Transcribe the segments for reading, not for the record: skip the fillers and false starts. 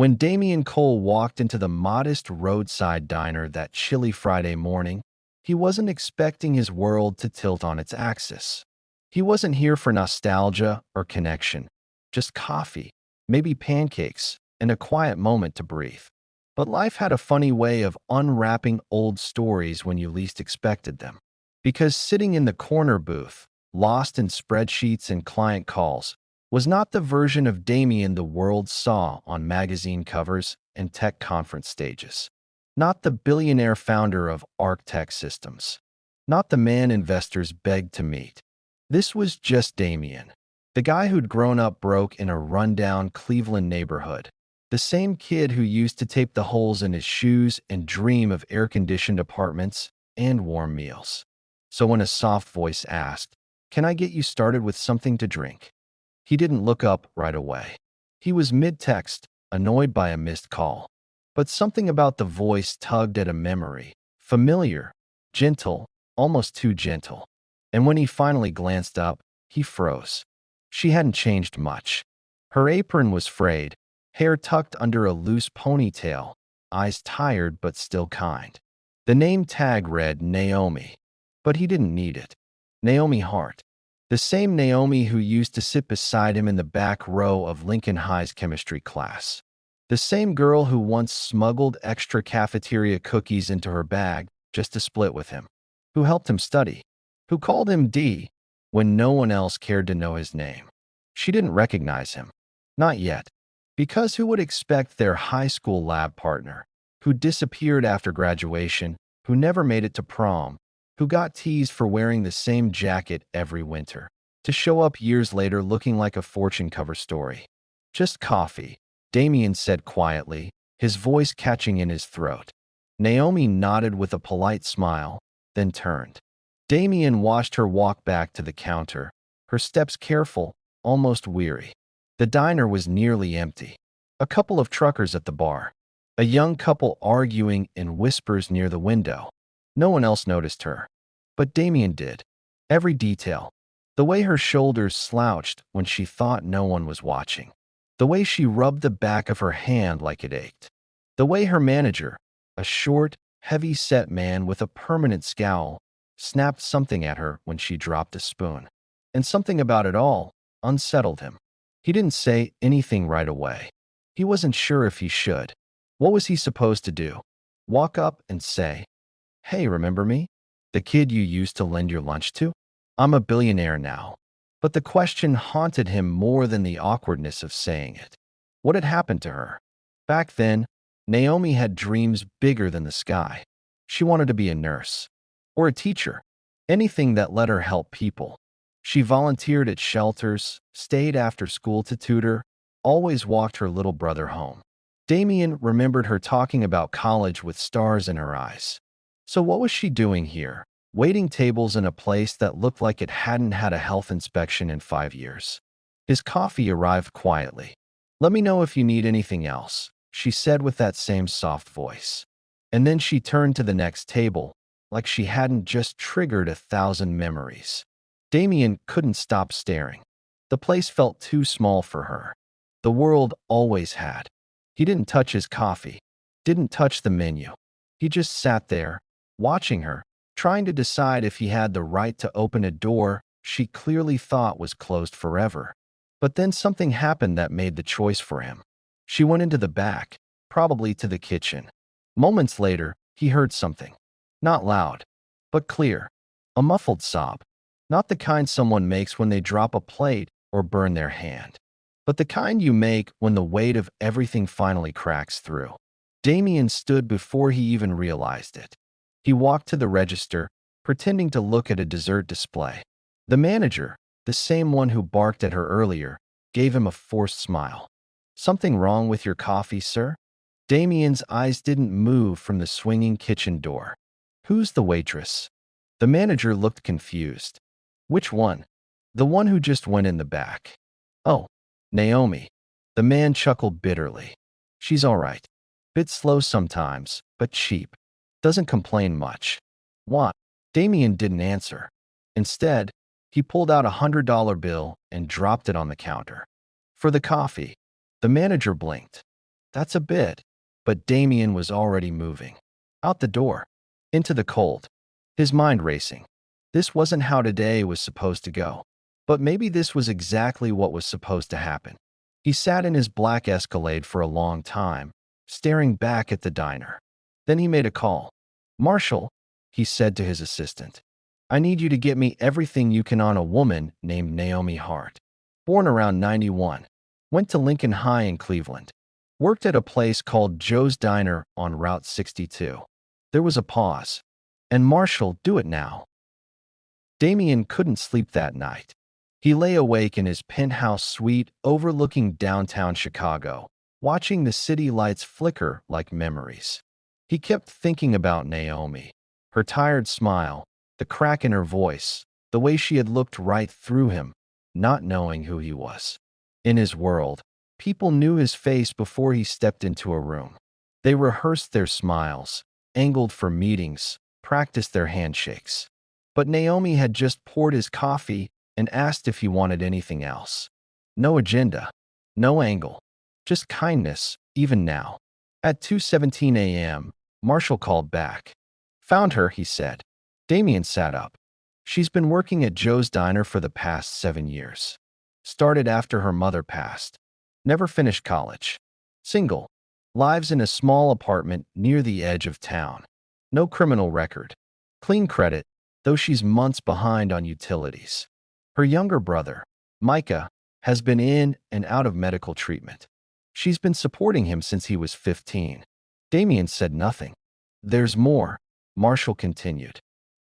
When Damian Cole walked into the modest roadside diner that chilly Friday morning, he wasn't expecting his world to tilt on its axis. He wasn't here for nostalgia or connection, just coffee, maybe pancakes, and a quiet moment to breathe. But life had a funny way of unwrapping old stories when you least expected them. Because sitting in the corner booth, lost in spreadsheets and client calls, was not the version of Damien the world saw on magazine covers and tech conference stages. Not the billionaire founder of Arctech Systems. Not the man investors begged to meet. This was just Damien, the guy who'd grown up broke in a rundown Cleveland neighborhood. The same kid who used to tape the holes in his shoes and dream of air-conditioned apartments and warm meals. So when a soft voice asked, "Can I get you started with something to drink?" He didn't look up right away. He was mid-text, annoyed by a missed call. But something about the voice tugged at a memory. Familiar, gentle, almost too gentle. And when he finally glanced up, he froze. She hadn't changed much. Her apron was frayed, hair tucked under a loose ponytail, eyes tired but still kind. The name tag read Naomi, but he didn't need it. Naomi Hart. The same Naomi who used to sit beside him in the back row of Lincoln High's chemistry class. The same girl who once smuggled extra cafeteria cookies into her bag just to split with him. Who helped him study. Who called him D when no one else cared to know his name. She didn't recognize him. Not yet. Because who would expect their high school lab partner, who disappeared after graduation, who never made it to prom, who got teased for wearing the same jacket every winter, to show up years later looking like a fortune cover story? Just coffee, Damien said quietly, his voice catching in his throat. Naomi nodded with a polite smile, then turned. Damien watched her walk back to the counter, her steps careful, almost weary. The diner was nearly empty. A couple of truckers at the bar. A young couple arguing in whispers near the window. No one else noticed her. But Damien did. Every detail. The way her shoulders slouched when she thought no one was watching. The way she rubbed the back of her hand like it ached. The way her manager, a short, heavy-set man with a permanent scowl, snapped something at her when she dropped a spoon. And something about it all unsettled him. He didn't say anything right away. He wasn't sure if he should. What was he supposed to do? Walk up and say, "Hey, remember me? The kid you used to lend your lunch to? I'm a billionaire now." But the question haunted him more than the awkwardness of saying it. What had happened to her? Back then, Naomi had dreams bigger than the sky. She wanted to be a nurse. Or a teacher. Anything that let her help people. She volunteered at shelters, stayed after school to tutor, always walked her little brother home. Damien remembered her talking about college with stars in her eyes. So what was she doing here, waiting tables in a place that looked like it hadn't had a health inspection in 5 years? His coffee arrived quietly. "Let me know if you need anything else," she said with that same soft voice. And then she turned to the next table, like she hadn't just triggered 1,000 memories. Damien couldn't stop staring. The place felt too small for her. The world always had. He didn't touch his coffee, didn't touch the menu. He just sat there, watching her, trying to decide if he had the right to open a door she clearly thought was closed forever. But then something happened that made the choice for him. She went into the back, probably to the kitchen. Moments later, he heard something. Not loud, but clear. A muffled sob. Not the kind someone makes when they drop a plate or burn their hand, but the kind you make when the weight of everything finally cracks through. Damien stood before he even realized it. He walked to the register, pretending to look at a dessert display. The manager, the same one who barked at her earlier, gave him a forced smile. "Something wrong with your coffee, sir?" Damien's eyes didn't move from the swinging kitchen door. "Who's the waitress?" The manager looked confused. "Which one?" "The one who just went in the back." "Oh, Naomi." The man chuckled bitterly. "She's all right. Bit slow sometimes, but cheap. Doesn't complain much." "What?" Damien didn't answer. Instead, he pulled out $100 bill and dropped it on the counter. "For the coffee." The manager blinked. That's a bit. But Damien was already moving. Out the door. Into the cold. His mind racing. This wasn't how today was supposed to go. But maybe this was exactly what was supposed to happen. He sat in his black Escalade for a long time, staring back at the diner. Then he made a call. "Marshall," he said to his assistant, "I need you to get me everything you can on a woman named Naomi Hart. Born around 91. Went to Lincoln High in Cleveland. Worked at a place called Joe's Diner on Route 62. There was a pause. "And Marshall, do it now." Damien couldn't sleep that night. He lay awake in his penthouse suite overlooking downtown Chicago, watching the city lights flicker like memories. He kept thinking about Naomi, her tired smile, the crack in her voice, the way she had looked right through him, not knowing who he was. In his world, people knew his face before he stepped into a room. They rehearsed their smiles, angled for meetings, practiced their handshakes. But Naomi had just poured his coffee and asked if he wanted anything else. No agenda, no angle, just kindness, even now. At 2:17 a.m., Marshall called back. "Found her," he said. Damien sat up. "She's been working at Joe's Diner for the past 7 years. Started after her mother passed. Never finished college. Single. Lives in a small apartment near the edge of town. No criminal record. Clean credit, though she's months behind on utilities. Her younger brother, Micah, has been in and out of medical treatment. She's been supporting him since he was 15. Damien said nothing. "There's more," Marshall continued.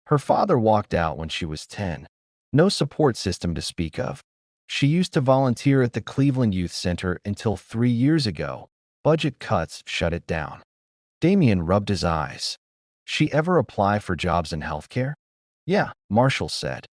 "Her father walked out when she was 10. No support system to speak of. She used to volunteer at the Cleveland Youth Center until 3 years ago. Budget cuts shut it down." Damien rubbed his eyes. "She ever apply for jobs in healthcare?" "Yeah," Marshall said.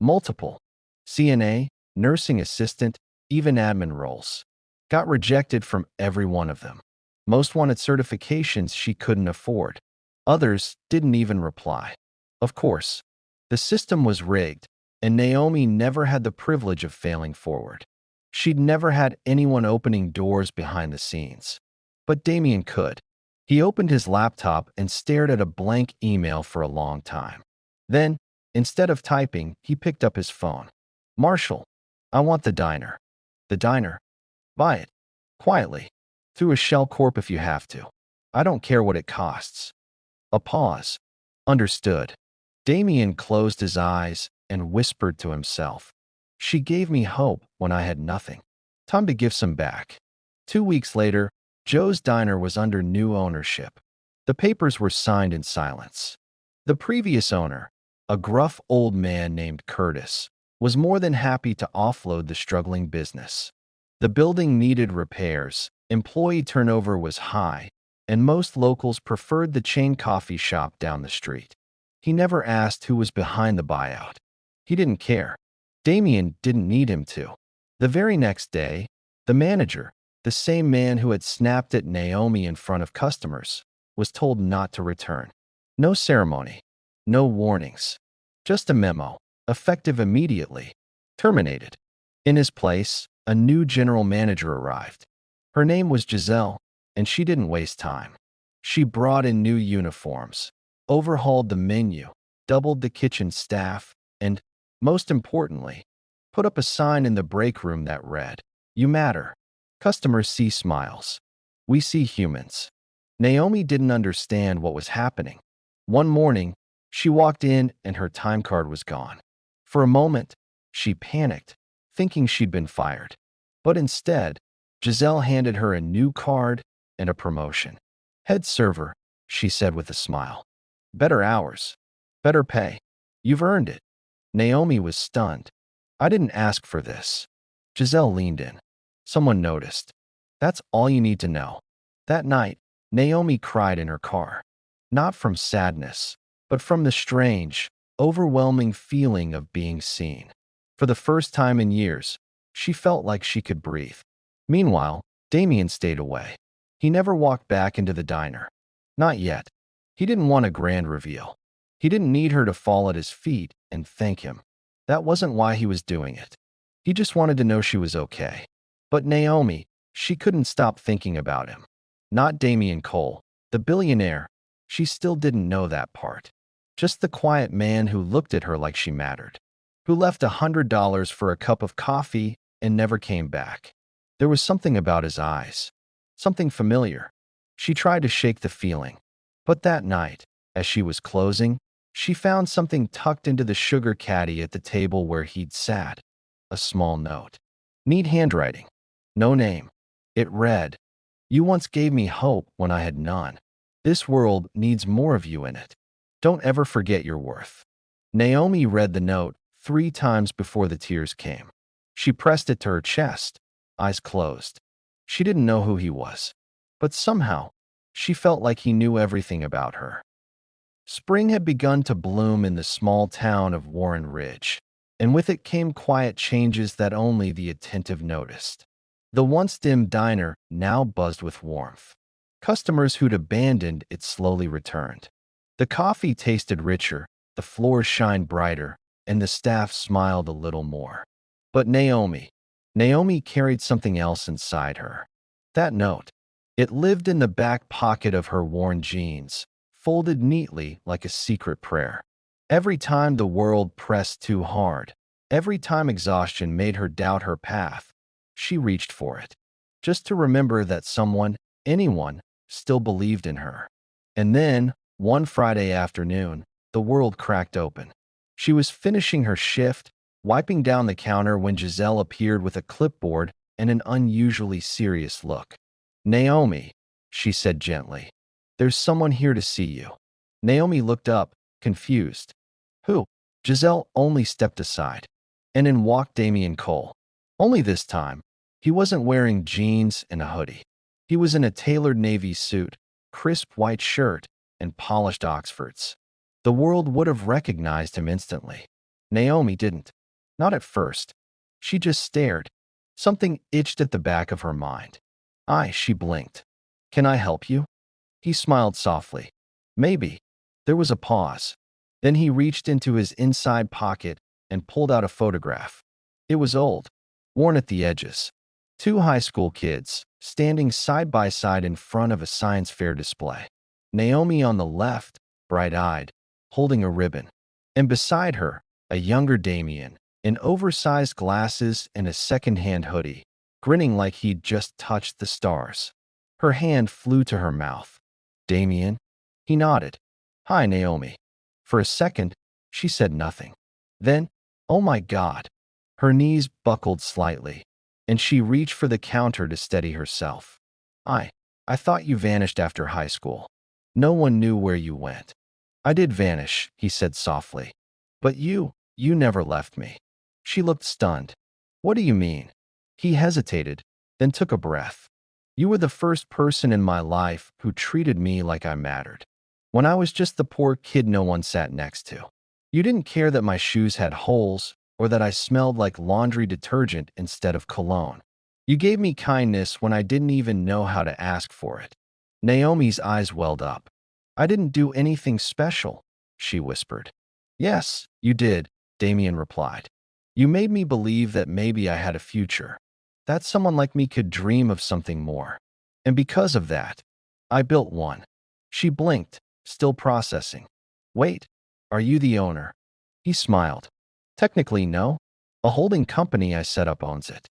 "Multiple. CNA, nursing assistant, even admin roles. Got rejected from every one of them. Most wanted certifications she couldn't afford. Others didn't even reply. Of course, the system was rigged, and Naomi never had the privilege of failing forward. She'd never had anyone opening doors behind the scenes. But Damien could. He opened his laptop and stared at a blank email for a long time. Then, instead of typing, he picked up his phone. "Marshall, I want the diner." "The diner? Buy it. Quietly. Through a shell corp if you have to. I don't care what it costs." A pause. "Understood." Damien closed his eyes and whispered to himself. "She gave me hope when I had nothing. Time to give some back." 2 weeks later, Joe's Diner was under new ownership. The papers were signed in silence. The previous owner, a gruff old man named Curtis, was more than happy to offload the struggling business. The building needed repairs, employee turnover was high, and most locals preferred the chain coffee shop down the street. He never asked who was behind the buyout. He didn't care. Damien didn't need him to. The very next day, the manager, the same man who had snapped at Naomi in front of customers, was told not to return. No ceremony, no warnings, just a memo, effective immediately. Terminated. In his place, a new general manager arrived. Her name was Giselle, and she didn't waste time. She brought in new uniforms, overhauled the menu, doubled the kitchen staff, and, most importantly, put up a sign in the break room that read, "You matter. Customers see smiles. We see humans." Naomi didn't understand what was happening. One morning, she walked in and her time card was gone. For a moment, she panicked, thinking she'd been fired. But instead, Giselle handed her a new card and a promotion. "Head server," she said with a smile. "Better hours. Better pay. You've earned it." Naomi was stunned. "I didn't ask for this." Giselle leaned in. Someone noticed. That's all you need to know. That night, Naomi cried in her car. Not from sadness, but from the strange, overwhelming feeling of being seen. For the first time in years, she felt like she could breathe. Meanwhile, Damien stayed away. He never walked back into the diner. Not yet. He didn't want a grand reveal. He didn't need her to fall at his feet and thank him. That wasn't why he was doing it. He just wanted to know she was okay. But Naomi, she couldn't stop thinking about him. Not Damian Cole, the billionaire. She still didn't know that part. Just the quiet man who looked at her like she mattered, who left $100 for a cup of coffee and never came back. There was something about his eyes, something familiar. She tried to shake the feeling. But that night, as she was closing, she found something tucked into the sugar caddy at the table where he'd sat. A small note. Neat handwriting. No name. It read, "You once gave me hope when I had none. This world needs more of you in it. Don't ever forget your worth." Naomi read the note 3 times before the tears came. She pressed it to her chest, eyes closed. She didn't know who he was, but somehow, she felt like he knew everything about her. Spring had begun to bloom in the small town of Warren Ridge, and with it came quiet changes that only the attentive noticed. The once dim diner now buzzed with warmth. Customers who'd abandoned it slowly returned. The coffee tasted richer, the floors shined brighter, and the staff smiled a little more. But Naomi carried something else inside her. That note. It lived in the back pocket of her worn jeans, folded neatly like a secret prayer. Every time the world pressed too hard, every time exhaustion made her doubt her path, she reached for it, just to remember that someone, anyone, still believed in her. And then, one Friday afternoon, the world cracked open. She was finishing her shift, wiping down the counter when Giselle appeared with a clipboard and an unusually serious look. "Naomi," she said gently, "there's someone here to see you." Naomi looked up, confused. "Who?" Giselle only stepped aside, and in walked Damian Cole. Only this time, he wasn't wearing jeans and a hoodie. He was in a tailored navy suit, crisp white shirt, and polished Oxfords. The world would have recognized him instantly. Naomi didn't. Not at first. She just stared. Something itched at the back of her mind. She blinked. "Can I help you?" He smiled softly. "Maybe." There was a pause. Then he reached into his inside pocket and pulled out a photograph. It was old, worn at the edges. 2 high school kids, standing side by side in front of a science fair display. Naomi on the left, bright-eyed, holding a ribbon. And beside her, a younger Damien, in oversized glasses and a second-hand hoodie, grinning like he'd just touched the stars. Her hand flew to her mouth. "Damien?" He nodded. "Hi, Naomi." For a second, she said nothing. Then, oh my God, her knees buckled slightly, and she reached for the counter to steady herself. I thought you vanished after high school. No one knew where you went." "I did vanish," he said softly. "But you never left me." She looked stunned. "What do you mean?" He hesitated, then took a breath. "You were the first person in my life who treated me like I mattered. When I was just the poor kid no one sat next to. You didn't care that my shoes had holes or that I smelled like laundry detergent instead of cologne. You gave me kindness when I didn't even know how to ask for it." Naomi's eyes welled up. "I didn't do anything special," she whispered. "Yes, you did," Damien replied. "You made me believe that maybe I had a future, that someone like me could dream of something more. And because of that, I built one." She blinked, still processing. "Wait, are you the owner?" He smiled. "Technically, no. A holding company I set up owns it.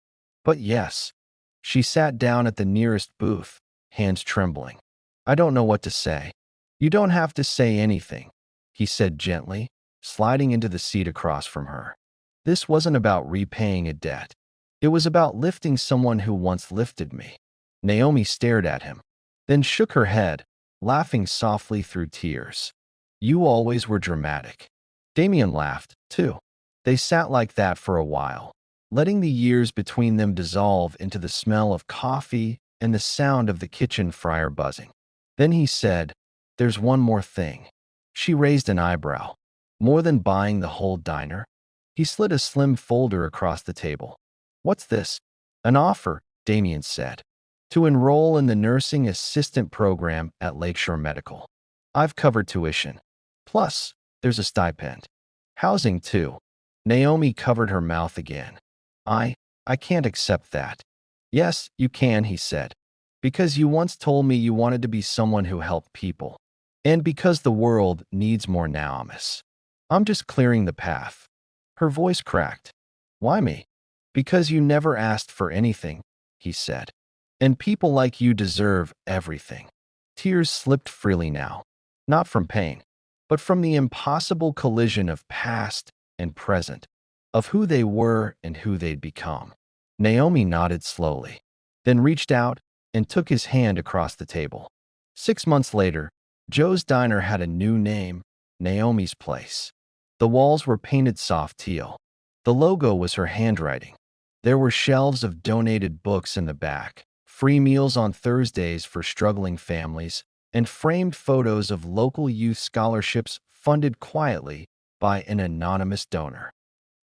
But yes." She sat down at the nearest booth, hands trembling. "I don't know what to say." "You don't have to say anything," he said gently, sliding into the seat across from her. "This wasn't about repaying a debt. It was about lifting someone who once lifted me." Naomi stared at him, then shook her head, laughing softly through tears. "You always were dramatic." Damien laughed, too. They sat like that for a while, letting the years between them dissolve into the smell of coffee and the sound of the kitchen fryer buzzing. Then he said, "There's one more thing." She raised an eyebrow. "More than buying the whole diner?" He slid a slim folder across the table. "What's this?" "An offer," Damien said, "to enroll in the nursing assistant program at Lakeshore Medical. I've covered tuition. Plus, there's a stipend. Housing, too." Naomi covered her mouth again. I can't accept that." "Yes, you can," he said. Because you once told me you wanted to be someone who helped people. And because the world needs more Naomis. I'm just clearing the path. Her voice cracked. Why me? Because you never asked for anything, he said. And people like you deserve everything. Tears slipped freely now, not from pain, but from the impossible collision of past and present, of who they were and who they'd become. Naomi nodded slowly, then reached out and took his hand across the table. 6 months later, Joe's diner had a new name, Naomi's Place. The walls were painted soft teal. The logo was her handwriting. There were shelves of donated books in the back, free meals on Thursdays for struggling families, and framed photos of local youth scholarships funded quietly by an anonymous donor.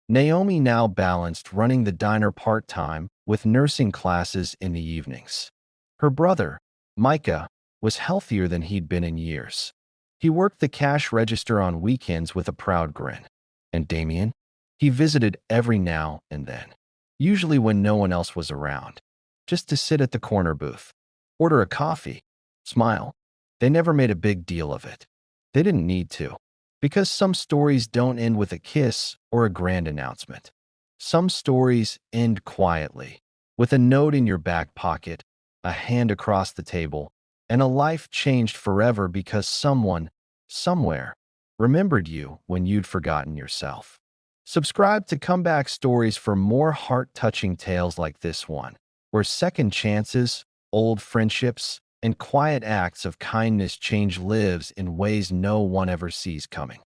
Naomi now balanced running the diner part-time with nursing classes in the evenings. Her brother, Micah, was healthier than he'd been in years. He worked the cash register on weekends with a proud grin. And Damien? He visited every now and then, usually when no one else was around, just to sit at the corner booth, order a coffee, smile. They never made a big deal of it. They didn't need to, because some stories don't end with a kiss or a grand announcement. Some stories end quietly, with a note in your back pocket, a hand across the table, and a life changed forever because someone, somewhere, remembered you when you'd forgotten yourself. Subscribe to Comeback Stories for more heart-touching tales like this one, where second chances, old friendships, and quiet acts of kindness change lives in ways no one ever sees coming.